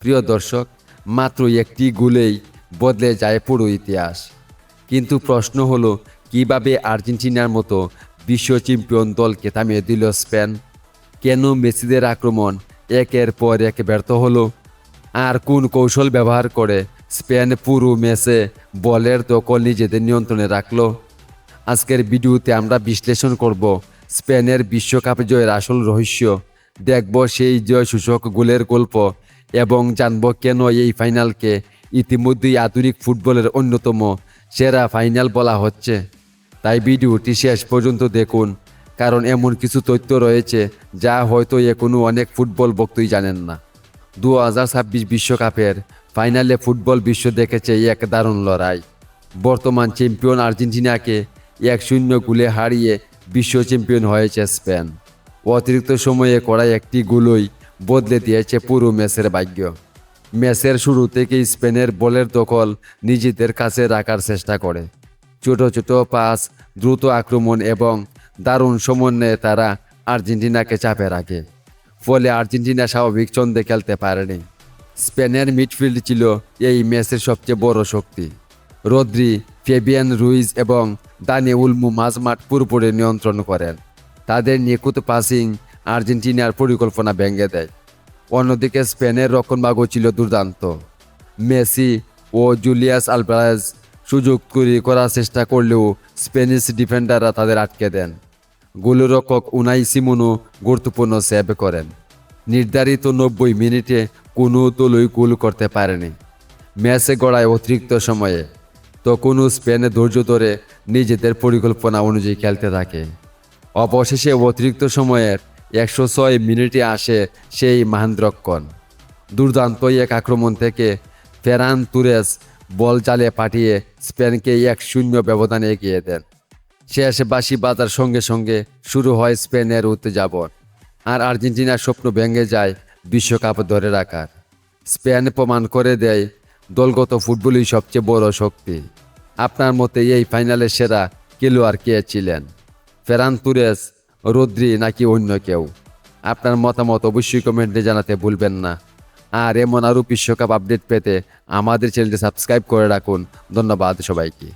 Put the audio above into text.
প্রিয় দর্শক, মাত্র একটি গোলেই বদলে যায় পুরো ইতিহাস। কিন্তু প্রশ্ন হলো, কিভাবে আর্জেন্টিনার মতো বিশ্ব চ্যাম্পিয়ন দলকে থামিয়ে দিল স্পেন? কেন মেসিদের আক্রমণ একের পর এক ব্যর্থ হলো? আর কোন কৌশল ব্যবহার করে স্পেন পুরো ম্যাচে বলের দখল নিজেদের নিয়ন্ত্রণে রাখলো? আজকের ভিডিওতে আমরা বিশ্লেষণ করব স্পেনের বিশ্বকাপ জয়ের আসল রহস্য, দেখব সেই জয় সূচক গোলের গল্প এবং জানব কেন এই ফাইনালকে ইতিমধ্যেই আধুনিক ফুটবলের অন্যতম সেরা ফাইনাল বলা হচ্ছে। তাই ভিডিওটি শেষ পর্যন্ত দেখুন, কারণ এমন কিছু তথ্য রয়েছে যা হয়তো এখনও অনেক ফুটবল ভক্তই জানেন না। 2026 বিশ্বকাপের ফাইনালে ফুটবল বিশ্ব দেখেছে এক দারুণ লড়াই। বর্তমান চ্যাম্পিয়ন আর্জেন্টিনাকে 1-0 গোলে হারিয়ে বিশ্ব চ্যাম্পিয়ন হয়েছে স্পেন। অতিরিক্ত সময়ে করা একটি গোলই বদলে দিয়েছে পুরো ম্যাচের ভাগ্য। ম্যাচের শুরু থেকেই স্পেনের বলের দখল নিজেদের কাছে রাখার চেষ্টা করে। ছোট ছোট পাস, দ্রুত আক্রমণ এবং দারুণ সমন্বয়ে তারা আর্জেন্টিনাকে চাপে রাখে। ফলে আর্জেন্টিনা স্বাভাবিক ছন্দে খেলতে পারেনি। স্পেনের মিডফিল্ড ছিল এই ম্যাচের সবচেয়ে বড় শক্তি। রদ্রি, ফেবিয়ান রুইজ এবং দানি উলমু মাঝমাঠ পুরোপুরি নিয়ন্ত্রণ করেন। তাদের নিখুঁত পাসিং আর্জেন্টিনার পরিকল্পনা ভেঙে দেয়। অন্যদিকে স্পেনের রক্ষণভাগও ছিল দুর্দান্ত। মেসি ও জুলিয়াস আলভারেজ সুযোগ তৈরি করার চেষ্টা করলেও স্প্যানিশ ডিফেন্ডাররা তাদের আটকে দেন। গোলরক্ষক উনাই সিমোনও গুরুত্বপূর্ণ সেভ করেন। নির্ধারিত 90 মিনিটে কোনো দলই গোল করতে পারেনি। ম্যাচে গড়ায় অতিরিক্ত সময়ে, তখনও স্পেনে ধৈর্য ধরে নিজেদের পরিকল্পনা অনুযায়ী খেলতে থাকে। অবশেষে অতিরিক্ত সময়ের 106 মিনিটে আসে সেই মহেন্দ্রক্ষণ। দুর্দান্ত এক আক্রমণ থেকে ফেরান তুরেস বল চালিয়ে পাঠিয়ে স্পেনকে 1-0 ব্যবধানে এগিয়ে দেন। শেষ বাঁশি বাজার সঙ্গে সঙ্গে শুরু হয় স্পেনের উত্তেজনা, আর আর্জেন্টিনার স্বপ্ন ভেঙে যায় বিশ্বকাপ ধরে রাখার। স্পেন প্রমাণ করে দেয় দলগত ফুটবলই সবচেয়ে বড় শক্তি। আপনার মতে এই ফাইনালের সেরা খেলোয়াড় কে ছিলেন? ফেরান তুরেস, রদ্রি নাকি অন্য কেউ? আপনার মতামত অবশ্যই কমেন্টে জানাতে ভুলবেন না। আর এমন আরও বিশ্বকাপ আপডেট পেতে আমাদের চ্যানেলটি সাবস্ক্রাইব করে রাখুন। ধন্যবাদ সবাইকে।